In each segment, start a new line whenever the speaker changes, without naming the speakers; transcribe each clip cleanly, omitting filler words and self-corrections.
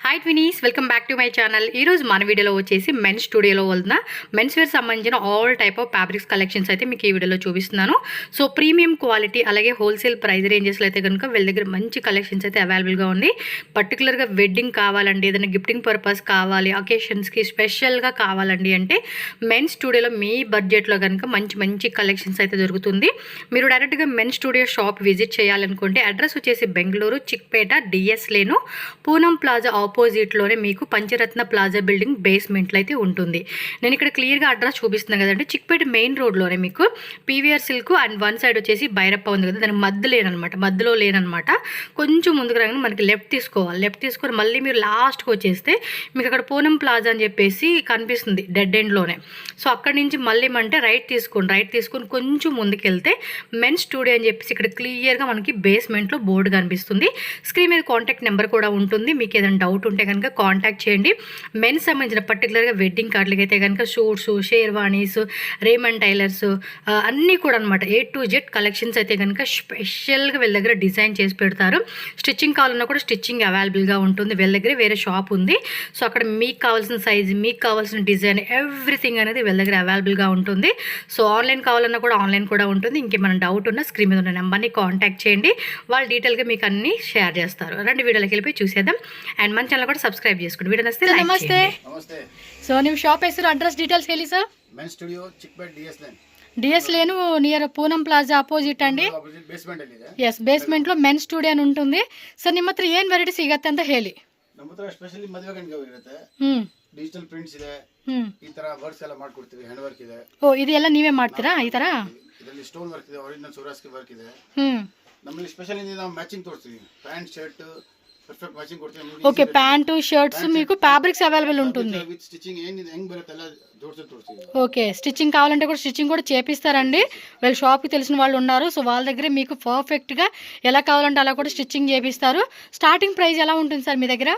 Hi twinnies, welcome back to my channel. ఈరోజు మన వీడియోలో వచ్చేసి మెన్స్ స్టూడియోలో వల్ల మెన్స్ వేర్ సంబంధించిన all type of fabrics collections అయితే మీకు ఈ వీడియోలో చూపిస్తున్నాను. సో ప్రీమియం క్వాలిటీ అలాగే హోల్సేల్ ప్రైస్ రేంజెస్లో అయితే కనుక వీళ్ళ దగ్గర మంచి కలెక్షన్స్ అయితే అవైలబుల్గా ఉంది. పర్టికులర్గా వెడ్డింగ్ కావాలండి, ఏదైనా గిఫ్టింగ్ పర్పస్ కావాలి, అకేషన్స్కి స్పెషల్గా కావాలండి అంటే మెన్స్ స్టూడియోలో మీ బడ్జెట్లో కనుక మంచి మంచి కలెక్షన్స్ అయితే దొరుకుతుంది. మీరు డైరెక్ట్గా మెన్స్ స్టూడియో షాప్ విజిట్ చేయాలనుకుంటే అడ్రస్ వచ్చేసి బెంగళూరు చిక్పేట డిఎస్ లేను పూనం ప్లాజా ఆపోజిట్లోనే మీకు పంచరత్న ప్లాజా బిల్డింగ్ బేస్మెంట్లో అయితే ఉంటుంది. నేను ఇక్కడ క్లియర్గా అడ్రస్ చూపిస్తున్నాను కదండి. చిక్పేట మెయిన్ రోడ్లోనే మీకు PVR silk and one side వచ్చేసి భైరప్ప ఉంది కదా, దానికి మధ్యలో లేనమాట. కొంచెం ముందుకు రాగానే మనకి లెఫ్ట్ తీసుకోవాలి. లెఫ్ట్ తీసుకొని మళ్ళీ మీరు లాస్ట్కి వచ్చేస్తే మీకు అక్కడ పూనం ప్లాజా అని చెప్పేసి కనిపిస్తుంది డెడ్ ఎండ్లోనే. సో అక్కడి నుంచి మళ్ళీ అంటే రైట్ తీసుకొని కొంచెం ముందుకు వెళ్తే మెన్స్ స్టూడియో అని చెప్పేసి ఇక్కడ క్లియర్గా మనకి బేస్మెంట్లో బోర్డు కనిపిస్తుంది. స్క్రీన్ మీద కాంటాక్ట్ నెంబర్ కూడా ఉంటుంది. మీకు ఏదైనా డౌట్ ఉంటే కనుక కాంటాక్ట్ చేయండి. మెన్స్ సంబంధించిన పర్టికులర్గా వెడ్డింగ్ కార్డులకి అయితే కనుక షూట్స్, షేర్వాణీస్, రేమన్ టైలర్స్ అన్నీ కూడా అనమాట A to Z కలెక్షన్స్ అయితే కనుక స్పెషల్గా వీళ్ళ దగ్గర డిజైన్ చేసి పెడతారు. స్టిచ్చింగ్ కావాలన్నా కూడా స్టిచ్చింగ్ అవైలబుల్గా ఉంటుంది. వీళ్ళ దగ్గర వేరే షాప్ ఉంది. సో అక్కడ మీకు కావాల్సిన సైజు, మీకు కావాల్సిన డిజైన్ ఎవ్రీథింగ్ అనేది వీళ్ళ దగ్గర అవైలబుల్గా ఉంటుంది. సో ఆన్లైన్ కావాలన్నా కూడా ఆన్లైన్ కూడా ఉంటుంది. ఇంకేమైనా డౌట్ ఉన్నా స్క్రీన్ మీద ఉన్న నెంబర్ని కాంటాక్ట్ చేయండి. వాళ్ళు డీటెయిల్గా మీకు అన్ని షేర్ చేస్తారు. రెండు వీడియోలోకి వెళ్ళిపోయి చూసేద్దాం. అండ్ మన ಚಾನಲ್ ಕೂಡ ಸಬ್ಸ್ಕ್ರೈಬ್ చేసుకోండి. వీడియో నచ్చితే లైక్
ನಮಸ್ತೆ
ನಮಸ್ತೆ.
ಸೊ ನಿಮ್ಮ ಶಾಪ್ ಹೆಸರು ಅಡ್ರೆಸ್ ಡೀಟೇಲ್ಸ್ ಹೇಳಿ sir.
Men's studio Chickpet
DS lane near Poonam plaza opposite ಅಂడి.
ಬೇಸ್ಮೆಂಟ್ ಅಲ್ಲಿ ಇದೆ.
ಎಸ್ ಬೇಸ್ಮೆಂಟ್ లో మెన్స్ ಸ್ಟುಡಿಯೋ అని ఉంటుంది. ಸರ್ ನಿಮ್ಮ ಹತ್ರ ಏನು ವೆರೈಟಿ ಸಿಗುತ್ತೆ ಅಂತ ಹೇಳಿ.
ನಮ್ಮ ಹತ್ರ ಸ್ಪೆಷಲಿ ಮದುವೆ ಗಂಟೆ ಇರುತ್ತೆ. ಡಿಜಿಟಲ್ ಪ್ರಿಂಟ್ಸ್ ಇದೆ. ಈ ತರ ವರ್ಕ್ಸ್ ಎಲ್ಲ ಮಾಡ್ಕೊಡ್ತೀವಿ. ಹ್ಯಾಂಡ್ ವರ್ಕ್ ಇದೆ.
ಓ ಇದೆಲ್ಲ ನೀವೇ ಮಾಡ್ತೀರಾ ಈ ತರ?
ಇದರಲ್ಲಿ ಸ್ಟೋನ್ ವರ್ಕ್ ಇದೆ, ಒರಿಜಿನಲ್ ಸೋರಾಸ್ಕಿ ವರ್ಕ್ ಇದೆ. ನಮ್ಮಲ್ಲಿ ಸ್ಪೆಷಲ್ ಇದೆ, ನಾವು ಮ್ಯಾಚಿಂಗ್ ತೋರಿಸ್ತೀವಿ. ಪ್ಯಾಂಟ್ ಶರ್ಟ್ ಪರ್ಫೆಕ್ಟ್ ಮ್ಯಾಚಿಂಗ್ ಕೊಡ್ತೀವಿ.
ఓకే ప్యాంటు షర్ట్స్ మీకు ఫ్యాబ్రిక్స్ అవైలబుల్ ఉంటుంది.
విత్ స్టిచ్చింగ్ ఏంది ಹೆಂಗ್ ಬರುತ್ತೆ ಎಲ್ಲ జోడ్చి తోరిಸ್ತೀವಿ.
ఓకే స్టిచ్చింగ్ కావాలంటే కూడా స్టిచ్చింగ్ కూడా చేపిస్తారండి. వీళ్ళ షాప్కి తెలిసిన వాళ్ళు ఉన్నారు. సో వాళ్ళ దగ్గర మీకు పర్ఫెక్ట్గా ఎలా కావాలంటే అలా కూడా స్టిచ్చింగ్ చేపిస్తారు. స్టార్టింగ్ ప్రైస్ ఎలా ఉంటుంది సార్ మీ దగ్గర?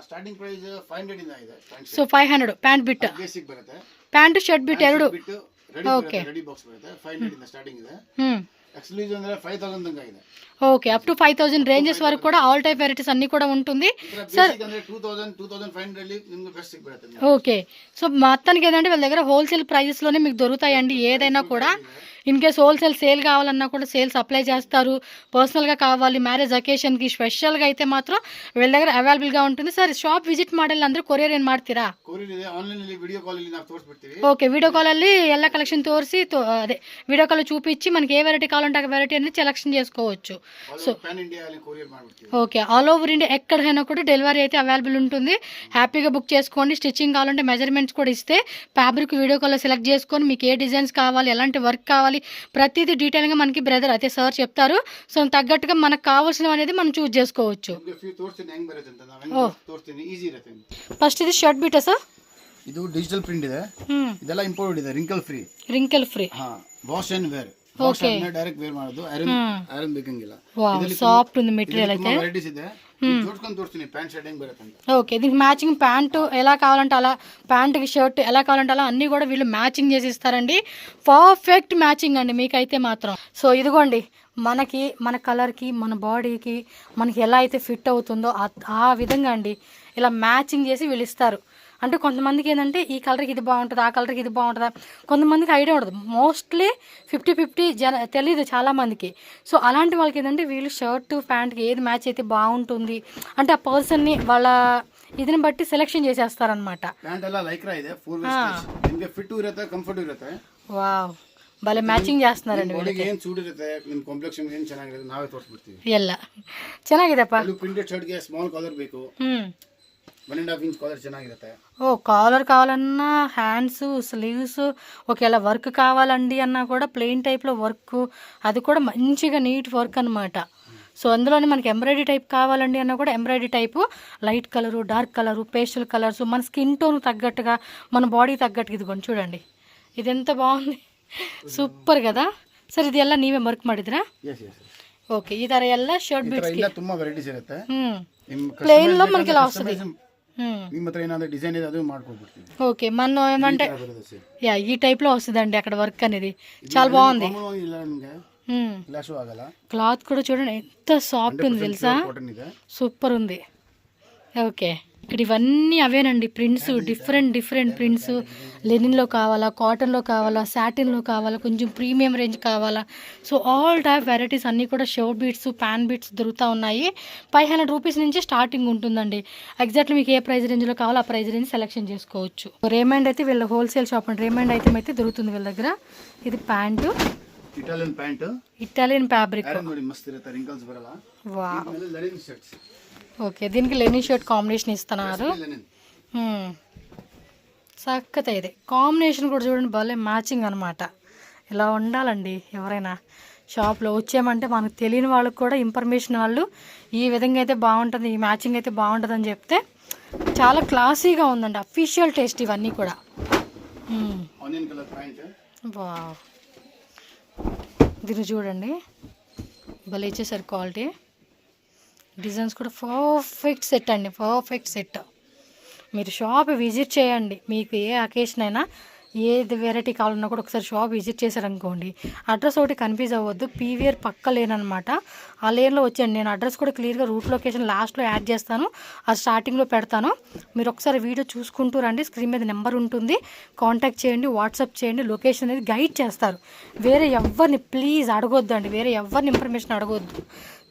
ಸ್ಟಾರ್ಟಿಂಗ್ ಪ್ರೈಸ್ 500 ಇಂದ ಇದೆ.
సో 500 ಪ್ಯಾಂಟ್ ಬಿಟ್,
ಬೇಸಿಕ್ ಬರುತ್ತೆ.
ಪ್ಯಾಂಟ್ ಶರ್ಟ್ ಬಿಟ್ ಎರಡು.
ಓಕೆ ರೆಡಿ ಬಾಕ್ಸ್ ಬರುತ್ತೆ. 500 ಇಂದ ಸ್ಟಾರ್ಟಿಂಗ್ ಇದೆ. ಎಕ್ಸ್ಕ್ಲೂಸಿವ್ ಅಂದ್ರೆ 5000 ತನಕ ಇದೆ.
ఓకే అప్ టు 5000 రేంజెస్ వరకు కూడా ఆల్ టైప్ వెరైటీస్ అన్ని కూడా ఉంటుంది సార్.
2500 నిಮಗೆ బెస్ట్ బರುತ್ತೆ.
ఓకే సో మొత్తానికి ఏంటంటే వీళ్ళ దగ్గర హోల్సేల్ ప్రైజెస్లోనే మీకు దొరుకుతాయండి. ఏదైనా కూడా ఇన్ కేస్ హోల్సేల్ సేల్ కావాలన్నా కూడా సేల్ సప్లై చేస్తారు. పర్సనల్గా కావాలి, మ్యారేజ్ అకేషన్కి స్పెషల్గా అయితే మాత్రం వీళ్ళ దగ్గర అవైలబుల్గా ఉంటుంది. సార్ ಶಾಪ್ ವಿಸಿಟ್ ಮಾಡಲ್ಲ ಅಂದ್ರೆ ಕೊರಿಯರ್ ಏನು ಮಾಡ್ತೀರಾ? ఓకే వీడియో కాలಲ್ಲಿ ಎಲ್ಲ కలెక్షన్ తోరిసి అదే వీడియో కాల్ చూపించి మనకి ఏ వెరైటీ కావాలంటే ఆ వెరైటీ అనేది సెలెక్షన్ చేసుకోవచ్చు. So okay all over India ఎక్కడైనా కూడా డెలివరీ అయితే అవైలబుల్ ఉంటుంది. హ్యాపీగా బుక్ చేసుకోండి. స్టిచ్చింగ్ కావాలంటే మెజర్మెంట్స్ కూడా ఇస్తే ఫ్యాబ్రిక్ వీడియో కాల్లో సెలెక్ట్ చేసుకొని మీకు ఏ డిజైన్స్ కావాలి, ఎలాంటి వర్క్ కావాలి, ప్రతిదీ డీటెయిల్గా మనకి బ్రదర్ అయితే సార్ చెప్తారు. సో తగ్గట్టుగా మనకు కావాల్సినవి అనేది మనం చూస్ చేసుకోవచ్చు. ఫస్ట్ ఇది షర్ట్ బీటా సార్.
ಇದು ಡಿಜಿಟಲ್ ಪ್ರಿಂಟ್ ಇದೆ. ಇದೆಲ್ಲ ಇಂಪೋರ್ಟೆಡ್ ಇದೆ. Wrinkle free. Wash and wear.
Okay
direct wear ಮಾಡೋದು. ಐರನ್ ಬೇಕಂಗಿಲ್ಲ.
సాఫ్ట్ ఉంది మెటీరియల్ అయితే.
వెరైటీస్ ಇದೆ. జోడ్కొని తోర్ತೀನಿ. ప్యాంట్ షర్ట్ ಹೆಂಗ್ ಬರುತ್ತೆ ಅಂತ.
ఓకే దీనికి మ్యాచింగ్ ప్యాంటు ఎలా కావాలంటే అలా, ప్యాంటుకి షర్ట్ ఎలా కావాలంటే అలా అన్నీ కూడా వీళ్ళు మ్యాచింగ్ చేసి ఇస్తారండి. పర్ఫెక్ట్ మ్యాచింగ్ అండి మీకైతే మాత్రం. సో ఇదిగోండి మనకి మన కలర్కి, మన బాడీకి మనకి ఎలా అయితే ఫిట్ అవుతుందో ఆ విధంగా అండి ఇలా మ్యాచింగ్ చేసి వీళ్ళు ఇస్తారు. అంటే కొంతమందికి ఏంటంటే ఈ కలర్కి ఇది బాగుంటుంది, ఆ కలర్కి ఇది బాగుంటుందా, కొంతమందికి ఐడియా ఉండదు. మోస్ట్లీ 50-50 తెలీదు చాలామందికి. సో అలాంటి వాళ్ళకి ఏంటంటే వీళ్ళు షర్ట్ ప్యాంట్కి ఏది మ్యాచ్ అయితే బాగుంటుంది అంటే ఆ పర్సన్ని వాళ్ళ ಇದನ್ನ ಬಟ್ಟಿ ಸೆಲೆಕ್ಷನ್ చేసేస్తారన్నమాట.
ಪ್ಯಾಂಟ್ ಎಲ್ಲ ಲೈಕ್ರಾ ಇದೆ. ಫುಲ್ ವೇಸ್ಟ್ ನಿಮಗೆ ಫಿಟ್ ಇರುತ್ತೆ, ಕಂಫರ್ಟ್ ಇರುತ್ತೆ.
ವಾವ್ భలే మ్యాచింగ్ చేస్తున్నారండి
వీళ్ళకి. ఏం సూట్ ఇರುತ್ತೆ, ನಿಮ್ಮ ಕಾಂಪ್ಲೆಕ್ಷನ್ ಏನು ಚೆನ್ನಾಗಿರುತ್ತೆ ನಾವೇ ತೋರಿಸ್ಬಿಡ್ತೀವಿ.
ಎಲ್ಲ ಚೆನ್ನಾಗಿದೆಪ್ಪ.
ಇದು ಪ್ರಿಂಟೆಡ್ ಶರ್ಟ್ ಗೆ ಸ್ಮಾಲ್ ಕಾಲರ್ ಬೇಕು. 1.5 ಇಂಚ್ కాలర్ ಚೆನ್ನಾಗಿರುತ್ತೆ.
ఓ కాలర్ కావాలన్నా, హ్యాండ్స్, స్లీవ్స్, ఒకవేళ వర్క్ కావాలండి అన్నా కూడా ప్లెయిన్ టైప్లో వర్క్, అది కూడా మంచిగా నీట్ వర్క్ అనమాట. సో అందులోనే మనకి ఎంబ్రాయిడరీ టైప్ కావాలండి అన్నా కూడా embroidery type, light colour, dark colour, pastel colours, మన స్కిన్ టోన్ తగ్గట్టుగా, మన బాడీ తగ్గట్టుగా. ఇదిగోండి చూడండి ఇది ఎంత బాగుంది, ಸೂಪರ್ కదా ಸರ್. ಇದು ಎಲ್ಲ ನೀವೇ ವರ್ಕ್ ಮಾಡಿದ್ರಾ? ఓకే ఈ ತರ ಎಲ್ಲ ಶರ್ಟ್ ಬಿಟ್ಸ್
ಇಲ್ಲ ತುಂಬಾ ವೆರೈಟೀಸ್ ಇರುತ್ತೆ.
ಪ್ಲೇನ್ లో మనకి ఇలా వస్తుంది.
ನಿಮ್ಮ ಹತ್ರ ಏನಾದರೂ ಡಿಸೈನ್ ಇದೆ ಅದು ಮಾಡ್ಕೊಡ್ತೀವಿ.
ఓకే మనం ఏమంటే యా ఈ టైప్ లో వస్తుందండి అక్కడ వర్క్ అనేది. చాలా బాగుంది. క్లాత్ కూడా చూడండి ఎంత సాఫ్ట్ ఉంది తెలుసా, సూపర్ ఉంది. ఓకే ఇక్కడ ఇవన్నీ అవేనండి ప్రింట్స్, డిఫరెంట్ ప్రింట్స్. లెనిన్లో కావాలా, కాటన్లో కావాలా, సాటిన్లో కావాలా, కొంచెం ప్రీమియం రేంజ్ కావాలా. సో ఆల్ టైప్ వెరైటీస్ అన్నీ కూడా షో బీట్స్, ప్యాన్ బీట్స్ దొరుకుతూ ఉన్నాయి. 500 రూపీస్ నుంచి స్టార్టింగ్ ఉంటుందండి. ఎగ్జాక్ట్లీ మీకు ఏ ప్రైస్ రేంజ్లో కావాలో ఆ ప్రైస్ రేంజ్ సెలెక్షన్ చేసుకోవచ్చు. రేమండ్ అయితే వీళ్ళ హోల్సేల్ షాప్ అండి. రేమండ్ ఐటమ్ అయితే దొరుకుతుంది వీళ్ళ దగ్గర. ఇది pant,
Italian pant,
Italian fabric.
ನೋಡಿ ಮಸ್ತ್ ಇರುತ್ತೆ, ರಿಂಕಲ್ಸ್ ಬರಲ್ಲ.
వావ్,
ಆಮೇಲೆ ಲెನಿನ್ ಶರ್ಟ್ಸ್,
ఓకే. దీనికి లెనిన్ షర్ట్ కాంబినేషన్ ఇస్తున్నారు.
లెనిన్
చక్కత ఇది కాంబినేషన్ కూడా చూడండి, భలే మ్యాచింగ్ అనమాట. ఇలా ఉండాలండి. ఎవరైనా షాప్లో వచ్చామంటే మనకు తెలియని వాళ్ళకి కూడా ఇన్ఫర్మేషన్ వాళ్ళు ఈ విధంగా అయితే బాగుంటుంది, ఈ మ్యాచింగ్ అయితే బాగుంటుంది అని చెప్తే చాలా క్లాసీగా ఉందండి. అఫీషియల్ టేస్ట్ ఇవన్నీ కూడా.
ఆనియన్ కలర్ ప్యాంట్,
వావ్, దీన్ని చూడండి భలే ఇచ్చేసారు క్వాలిటీ. డిజైన్స్ కూడా పర్ఫెక్ట్ సెట్ అండి, పర్ఫెక్ట్ సెట్. మీరు షాప్ విజిట్ చేయండి. మీకు ఏ అకేషన్ అయినా ఏది వెరైటీ కావాలన్నా కూడా ఒకసారి షాప్ విజిట్ చేశారనుకోండి. అడ్రస్ ఒకటి కన్ఫ్యూజ్ అవ్వద్దు, పీవీఆర్ పక్క లేన్ అనమాట. ఆ లేన్లో వచ్చేయండి. నేను అడ్రస్ కూడా క్లియర్గా రూట్ లొకేషన్ లాస్ట్లో యాడ్ చేస్తాను, అది స్టార్టింగ్లో పెడతాను. మీరు ఒకసారి వీడియో చూసుకుంటూ రండి. స్క్రీన్ మీద నెంబర్ ఉంటుంది, కాంటాక్ట్ చేయండి, వాట్సాప్ చేయండి. లొకేషన్ అనేది గైడ్ చేస్తారు. వేరే ఎవరిని ప్లీజ్ అడగొద్దు అండి, వేరే ఎవరిని ఇన్ఫర్మేషన్ అడగొద్దు.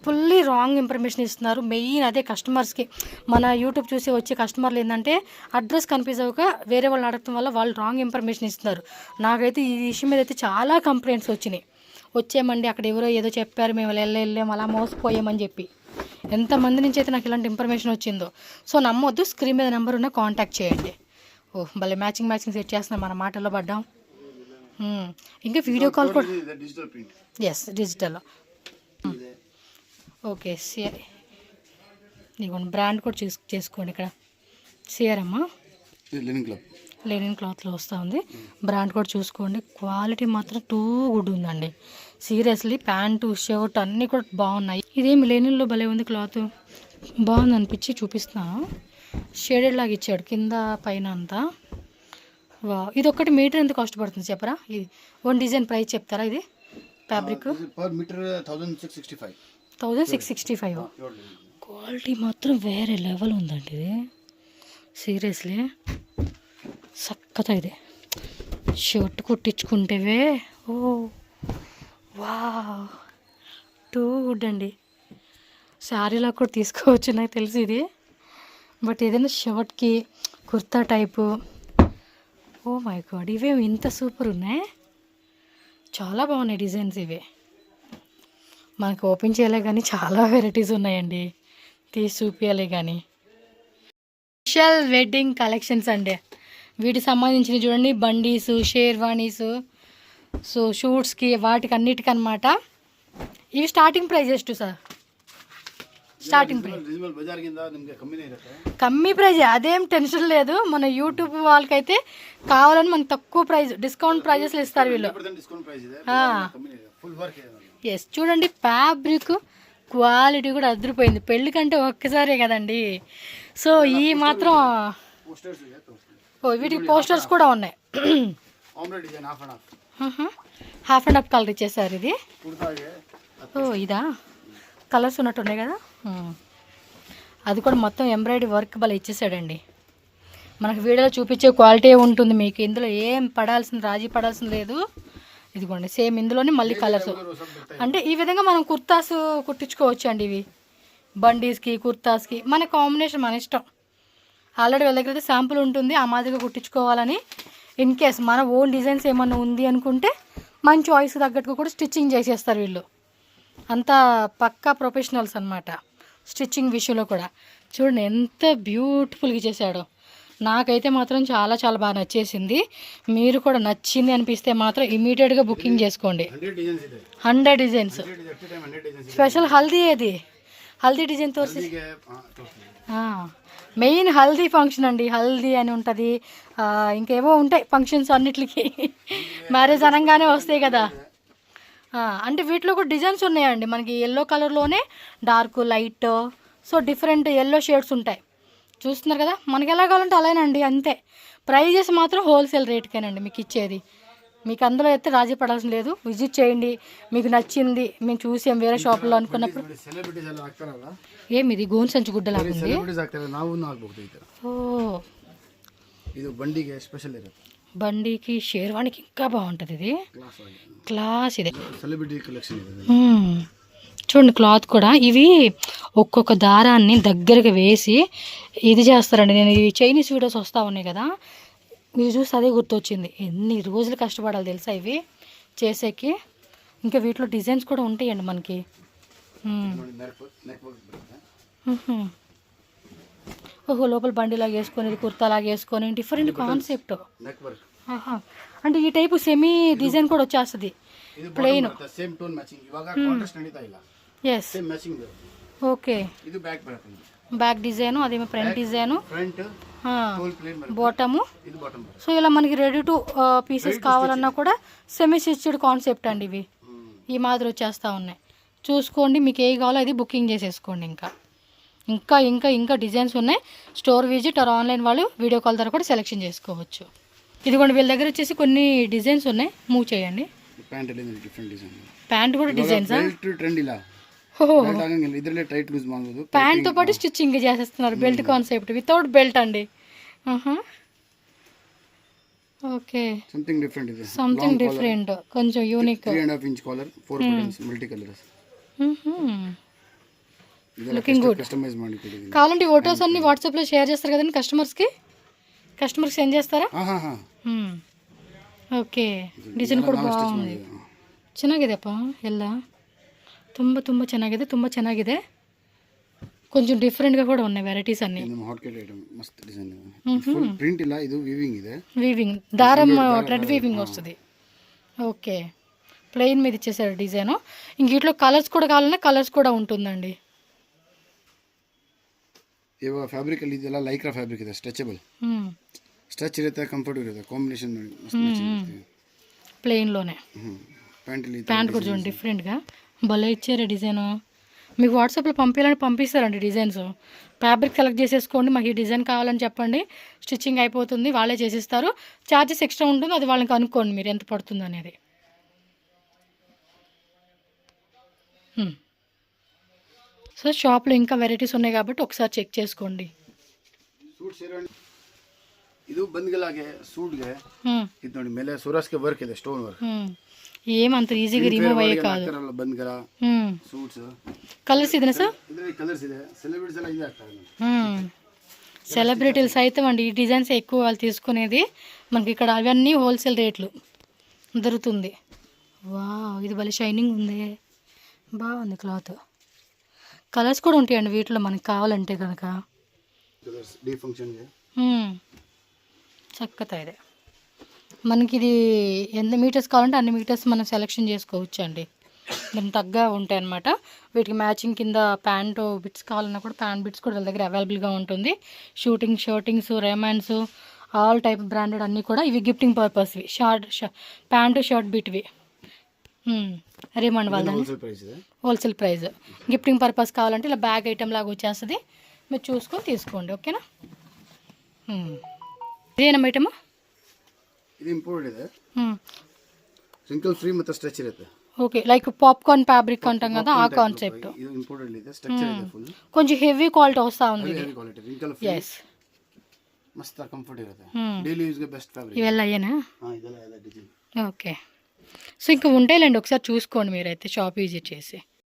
ఫుల్లీ రాంగ్ ఇన్ఫర్మేషన్ ఇస్తున్నారు. మెయిన్ అదే కస్టమర్స్కి, మన యూట్యూబ్ చూసి వచ్చే కస్టమర్లు ఏంటంటే అడ్రస్ కన్ఫ్యూజ్ అవ్వక వేరే వాళ్ళని అడగడం వల్ల వాళ్ళు రాంగ్ ఇన్ఫర్మేషన్ ఇస్తున్నారు. నాకైతే ఈ విషయం మీద అయితే చాలా కంప్లైంట్స్ వచ్చినాయి. వచ్చామండి అక్కడ ఎవరో ఏదో చెప్పారు, మేము వెళ్ళాము అలా మోసపోయామని చెప్పి ఎంతమంది నుంచి అయితే నాకు ఇలాంటి ఇన్ఫర్మేషన్ వచ్చిందో. సో నమ్మొద్దు, స్క్రీన్ మీద నెంబర్ ఉన్న కాంటాక్ట్ చేయండి. భలే మ్యాచింగ్ సెట్ చేస్తున్నాం, మన మాటల్లో పడ్డాం. ఇంకా వీడియో కాల్ కూడా,
digital print,
yes digital. Okay, సిఆర్ ఇదిగోండి, బ్రాండ్ కూడా చేసుకోండి. ఇక్కడ సిఆర్ అమ్మా,
లెనిన్ క్లాత్,
లెనిన్ క్లాత్లో వస్తూ ఉంది. బ్రాండ్ కూడా చూసుకోండి. క్వాలిటీ మాత్రం టూ గుడ్ ఉందండి. సీరియస్లీ ప్యాంటు, షర్ట్ అన్నీ కూడా బాగున్నాయి. ఇదేమి లెనిన్లో భలే ఉంది, క్లాత్ బాగుంది అనిపించి చూపిస్తున్నాను. షేడెడ్ లాగా ఇచ్చాడు కింద పైన అంతా. వా, ఇది ఒక్కటి మీటర్ ఎంత కాస్ట్ పడుతుంది చెప్పరా? ఇది వన్ డిజైన్ ప్రైస్ చెప్తారా? ఇది ఫ్యాబ్రిక్
పర్ మీటర్ 1665.
1665. క్వాలిటీ మాత్రం వేరే లెవెల్ ఉందండి ఇది. సీరియస్లీ చక్కత ఇది. షర్ట్ కుట్టించుకుంటేవే ఓ వా, టూ గుడ్ అండి. శారీలా కూడా తీసుకోవచ్చు నాకు తెలిసి ఇది. బట్ ఏదైనా షర్ట్కి kurta type, oh my god, ఇవే ఇంత సూపర్ ఉన్నాయి. చాలా బాగున్నాయి డిజైన్స్ ఇవే. మనకు ఓపెన్ చేయలే కానీ చాలా వెరైటీస్ ఉన్నాయండి, తీసి చూపించాలి కానీ. స్పెషల్ వెడ్డింగ్ కలెక్షన్స్ అండి. వీటికి సంబంధించిన చూడండి బండీస్, షేర్వానీస్, సో షూట్స్కి వాటికి అన్నిటికీ అనమాట. ఇవి స్టార్టింగ్ ప్రైస్ ಎಷ್ಟು సార్? స్టార్టింగ్ ప్రైస్ కమ్మీ ప్రైజ్, అదేం టెన్షన్ లేదు. మన యూట్యూబ్ వాళ్ళకైతే కావాలని మనకు తక్కువ ప్రైస్, డిస్కౌంట్ ప్రైజెస్లో ఇస్తారు వీళ్ళు. ఎస్, చూడండి ఫ్యాబ్రిక్ క్వాలిటీ కూడా అదిరిపోయింది. పెళ్లి కంటే ఒక్కసారే కదండి. సో ఈ మాత్రం వీటికి పోస్టర్స్ కూడా ఉన్నాయి. హాఫ్ అండ్ హాఫ్ కలర్ ఇచ్చేసారు. ఇది ఇదా కలర్స్ ఉన్నట్టున్నాయి కదా. అది కూడా మొత్తం ఎంబ్రాయిడరీ వర్క్ భలే ఇచ్చేసాడండి. మనకు వీడియోలో చూపించే క్వాలిటీ ఉంటుంది, మీకు ఇందులో ఏం రాజీ పడాల్సింది లేదు. ఇదిగోండి సేమ్ ఇందులోనే మళ్ళీ కలర్స్. అంటే ఈ విధంగా మనం కుర్తాస్ కుట్టించుకోవచ్చు అండి. ఇవి బండీస్కి, కుర్తాస్కి మన కాంబినేషన్ మన ఇష్టం. ఆల్రెడీ వీళ్ళ దగ్గర అయితే శాంపుల్ ఉంటుంది, ఆ మాదిరిగా కుట్టించుకోవాలని. ఇన్ కేస్ మన ఓన్ డిజైన్స్ ఏమన్నా ఉంది అనుకుంటే మన చాయిస్ తగ్గట్టుగా కూడా స్టిచ్చింగ్ చేసేస్తారు వీళ్ళు. అంతా పక్కా ప్రొఫెషనల్స్ అనమాట స్టిచ్చింగ్ విషయంలో కూడా. చూడండి ఎంత బ్యూటిఫుల్గా చేశాడో. నాకైతే మాత్రం చాలా చాలా బాగా నచ్చేసింది. మీరు కూడా నచ్చింది అనిపిస్తే మాత్రం ఇమీడియట్గా బుకింగ్ చేసుకోండి. 100 డిజైన్స్. స్పెషల్ హల్దీ, అది హల్దీ డిజైన్ తోసి మెయిన్ హల్దీ ఫంక్షన్ అండి. హల్దీ అని ఉంటుంది, ఇంకేవో ఉంటాయి ఫంక్షన్స్ అన్నిటికి. మ్యారేజ్ అనగానే వస్తాయి కదా. అంటే వీటిలో కూడా డిజైన్స్ ఉన్నాయండి. మనకి ఎల్లో కలర్లోనే dark, light, so different yellow shades ఉంటాయి. చూస్తున్నారు కదా, మనకి ఎలా కావాలంటే అలానండి, అంతే. ప్రైజెస్ మాత్రం హోల్సేల్ రేట్కేనండి మీకు ఇచ్చేది. మీకు అందులో అయితే రాజీ పడాల్సిన లేదు. విజిట్ చేయండి, మీకు నచ్చింది మేము చూసాం వేరే షాపులో అనుకున్నప్పుడు.
ಸೆಲೆಬ್ರಿಟೀಸ್ ಎಲ್ಲ ಹಾಕ್ತಾರಲ್ಲ,
ఏమిది గోన్ సంచి గుడ్డలా ఉంది.
ಸೆಲೆಬ್ರಿಟೀಸ್ ಹಾಕ್ತಾರೆ, ನಾವು ಹಾಕ್ಬಹುದು ಈ ಥರ.
ఓ,
ಇದು ಬಂಡಿಗೆ ಸ್ಪೆಷಲ್ ಇರುತ್ತೆ,
బండికి షేర్వానికి ఇంకా బాగుంటుంది ఇది.
ಕ್ಲಾಸ್ ಆಗಿ
క్లాస్ ఇది.
ಸೆಲೆಬ್ರಿಟಿ ಕಲೆಕ್ಷನ್ ಇದೆ.
చూడండి క్లాత్ కూడా ఇవి ఒక్కొక్క దారాన్ని దగ్గరగా వేసి ఇది చేస్తారండి. నేను ఈ చైనీస్ వీడియోస్ వస్తూ ఉన్నాయి కదా, మీరు చూస్తే అదే గుర్తొచ్చింది. ఎన్ని రోజులు కష్టపడాలి తెలుసా ఇవి చేసేకి. ఇంకా వీటిలో డిజైన్స్ కూడా ఉంటాయండి మనకి.
ನೋಡಿ ನೆಕ್ ವರ್ಕ್ ಬರುತ್ತೆ.
ఓహో, లోపల బండిలాగా వేసుకొని ఇది కుర్తాలాగా వేసుకొని డిఫరెంట్ కాన్సెప్ట్.
ನೆಕ್ ವರ್ಕ್
అంటే ఈ టైపు సెమీ డిజైన్ కూడా వచ్చేస్తుంది.
ಇದು
ಪ್ಲೇನ್.
Same tone matching. ಇವಾಗ ಕಾಂಟ್ರಾಸ್ಟ್ ನಡೀತಾ ಇಲ್ಲ,
ఎస్,
ಸೇಮ್ ಮ್ಯಾಚಿಂಗ್.
ఓకే.
ಇದು ಬ್ಯಾಕ್ ಬರುತ್ತೆ,
బ్యాక్ డిజైను, అదేమో front design,
front full plane ಬರುತ್ತೆ,
బాటము.
ಇದು బాటమ్ ಬರುತ್ತೆ.
సో ఇలా మనకి రెడీ టు పీసెస్ కావాలన్నా కూడా సెమీ స్టిచ్డ్ కాన్సెప్ట్ అండి ఇవి. ఈ మాదిరి వచ్చేస్తూ ఉన్నాయి. చూసుకోండి, మీకు ఏ కావాలో అది బుకింగ్ చేసేసుకోండి. ఇంకా ఇంకా ఇంకా ఇంకా డిజైన్స్ ఉన్నాయి. స్టోర్ విజిట్ ఆర్ ఆన్లైన్ వాళ్ళు వీడియో కాల్ ద్వారా కూడా సెలెక్షన్ చేసుకోవచ్చు. ఇదిగోండి, వీళ్ళ దగ్గర వచ్చేసి కొన్ని డిజైన్స్ ఉన్నాయి. మూవ్ చేయండి.
ಪ್ಯಾಂಟ್ ಅಲ್ಲಿ ಡಿಫರೆಂಟ್ ಡಿಸೈನ್,
ప్యాంట్ కూడా డిజైన్స్.
ಬೆಲ್ಟ್ ಟ್ರೆಂಡ್ ಇಲ್ಲ, ಬೆಲ್ಟ್ ಆಗಂಗಿಲ್ಲ, ಇದರಲ್ಲೇ ಟೈಟ್ ಲೂಸ್ ಮಾಡಬಹುದು.
ప్యాంట్తో పాటు స్టిచ్చింగ్ చేసేస్తున్నారు. బెల్ట్ కాన్సెప్ట్ వితౌట్ బెల్ట్ అండి. ఓకే,
సంథింగ్ డిఫరెంట్ ಇದೆ.
సంథింగ్ డిఫరెంట్, కొంచెం unique.
3.5 inch collar, 4 buttons, multi colours.
Looking good.
Customise ಮಾಡಿ ಕೊಡಿದ್ದೀನಿ.
కావాలంటే ఫోటోస్ అన్ని వాట్సాప్లో షేర్ చేస్తారు కదండి కస్టమర్స్కి సెండ్ చేస్తారా? ಓಕೆ, ಡಿಸೈನ್ ಕೂಡ ಬಾగుಂది. ಚೆನ್ನಾಗಿದೆಪ್ಪ, ಎಲ್ಲ ತುಂಬ ತುಂಬ ಚೆನ್ನಾಗಿದೆ, ತುಂಬ ಚೆನ್ನಾಗಿದೆ. కొంచెం డిఫరెంట్గా కూడా ఉన్నాయి వెరైటీస్ అన్ని.
హాట్ కేట్ ఐటమ్ మస్త్ డిజైన్ ಇದೆ. ఫుల్ ప్రింట్ ಇಲ್ಲ, ಇದು వీవింగ్ ಇದೆ.
వీవింగ్ దారం థ్రెడ్ వీవింగ్ వస్తుంది. ఓకే, ప్లెయిన్ మీద ఇచ్చేసారు డిజైన్. ఇంక వీటిలో కలర్స్ కూడా కావాలన్నా కలర్స్ కూడా ఉంటుందండి.
ಇವಾಗ ಫ್ಯಾಬ್ರಿಕ್ ಅಲ್ಲಿ ಇದೆಲ್ಲ ಲೈಕ್ರಾ ಫ್ಯಾಬ್ರಿಕ್ ಇದೆ, ಸ್ಟ್ರೆಚಬಲ್. ಸ್ಟ್ರೆಚ್ ಇರುತ್ತೆ, ಕಂಫರ್ಟ್ ಇರುತ್ತೆ, ಕಾಂಬಿನೇಷನ್ ನೋಡಿ ಮಸ್ತ್ ಮ್ಯಾಚಿಂಗ್ ಇರುತ್ತೆ.
ప్లెయిన్లోనే
ಪ್ಯಾಂಟ್ ಅಲ್ಲಿ
ప్యాంట్ కూడా చూడండి డిఫరెంట్గా భలే ఇచ్చారు డిజైన్. మీకు వాట్సాప్లో పంపించాలని పంపిస్తారండి డిజైన్స్. ఫ్యాబ్రిక్ సెలెక్ట్ చేసేసుకోండి, మాకు ఈ డిజైన్ కావాలని చెప్పండి, స్టిచ్చింగ్ అయిపోతుంది, వాళ్ళే చేసిస్తారు. ఛార్జెస్ ఎక్స్ట్రా ఉంటుంది, అది వాళ్ళని కనుక్కోండి మీరు ఎంత పడుతుంది అనేది. సో షాప్లో ఇంకా వెరైటీస్ ఉన్నాయి కాబట్టి ఒకసారి చెక్ చేసుకోండి.
ಸೂಟ್ ಶೇರ್ವಾಣಿ ಇದು ಬಂದ್ಗಲಾಗೆ ಸೂಟ್ಗೆ ಇದು ನೋಡಿ ಮೇಲೆ ಸುರಾಸ್ಗೆ ವರ್ಕ್ ಇದೆ, ಸ್ಟೋನ್ ವರ್ಕ್.
ఏమంత ఈజీగా రిమూవ్ అయ్యే కాదు.
ಬಂದ್ಗಲ ಸೂಟ್ಸ್
కలర్స్ ఇదేనా సార్?
ಇದರಲ್ಲಿ ಕಲರ್ಸ್ ಇದೆ. ಸೆಲೆಬ್ರಿಟೀಸ್ ಎಲ್ಲ ಇದೆ ಆಗ್ತಾರೆ.
సెలబ్రిటీలు సైతం అండి ఈ డిజైన్స్ ఎక్కువ వాళ్ళు తీసుకునేది. మనకి ఇక్కడ అవన్నీ హోల్సేల్ రేట్లు దొరుకుతుంది. వావ్, ఇది భలే షైనింగ్ ఉంది, బాగుంది క్లాత్. కలర్స్ కూడా ఉంటాయండి వీటిలో మనకి కావాలంటే కనుక.
ಕಲರ್ಸ್ ಡಿ ಫಂಕ್ಷನ್ಗೆ
చక్కగా ಇದೆ. మనకి ఇది ఎంత మీటర్స్ కావాలంటే అన్ని మీటర్స్ మనం సెలెక్షన్ చేసుకోవచ్చు అండి. దానికి తగ్గ ఉంటాయి అన్నమాట. వీటికి మ్యాచింగ్ కింద ప్యాంటు బిట్స్ కావాలన్నా కూడా ప్యాంట్ బిట్స్ కూడా వీళ్ళ దగ్గర అవైలబుల్గా ఉంటుంది. షర్టింగ్స్, రేమాన్స్, ఆల్ టైప్ బ్రాండెడ్ అన్నీ కూడా. ఇవి గిఫ్టింగ్ పర్పస్వి, ప్యాంటు షర్ట్ బిట్వి. రేమండ్ వాళ్ళని హోల్సేల్ ప్రైస్. గిఫ్టింగ్ పర్పస్ కావాలంటే ఇలా బ్యాగ్ ఐటమ్ లాగా వచ్చేస్తుంది, మీరు చూసుకొని తీసుకోండి. ఓకేనా? ఇదేనా ఐటమ్?
ಇದು ಇಂಪೋರ್ಟ್ ಇದೆ, ರಿಂಕಲ್ ಫ್ರೀ ಮತ್ತೆ ಸ್ಟ್ರೆಚ್ ಇರುತ್ತೆ.
ఓకే, లైక్ పాప్కార్న్ ఫ్యాబ్రిక్ అంటాం కదా, ఆ కాన్సెప్ట్.
ಇದು ಇಂಪೋರ್ಟೆಡ್ ಇದೆ, ಸ್ಟ್రక్చర్ ಇದೆ ಫುಲ್.
కొంచెం హెవీ క్వాలిటీ వస్తూ ఉంది ఇది.
Heavy quality, wrinkle free,
yes,
ಮಸ್ತ್ ಕಂಫರ್ಟ್ ಇರುತ್ತೆ. ಡೈಲಿ ಯೂಸ್ಗೆ ಬೆಸ್ಟ್ ಫ್ಯಾಬ್ರಿಕ್.
ఇవెಲ್ಲ అయ్యేనా?
ಇದೆಲ್ಲ ಇದೆ ಡಿಸೈನ್.
ఓకే, సో ఇంకా ఉంటాయిలేండి, ఒకసారి చూసుకోండి మీరైతే షాప్ విజిట్ చేసి.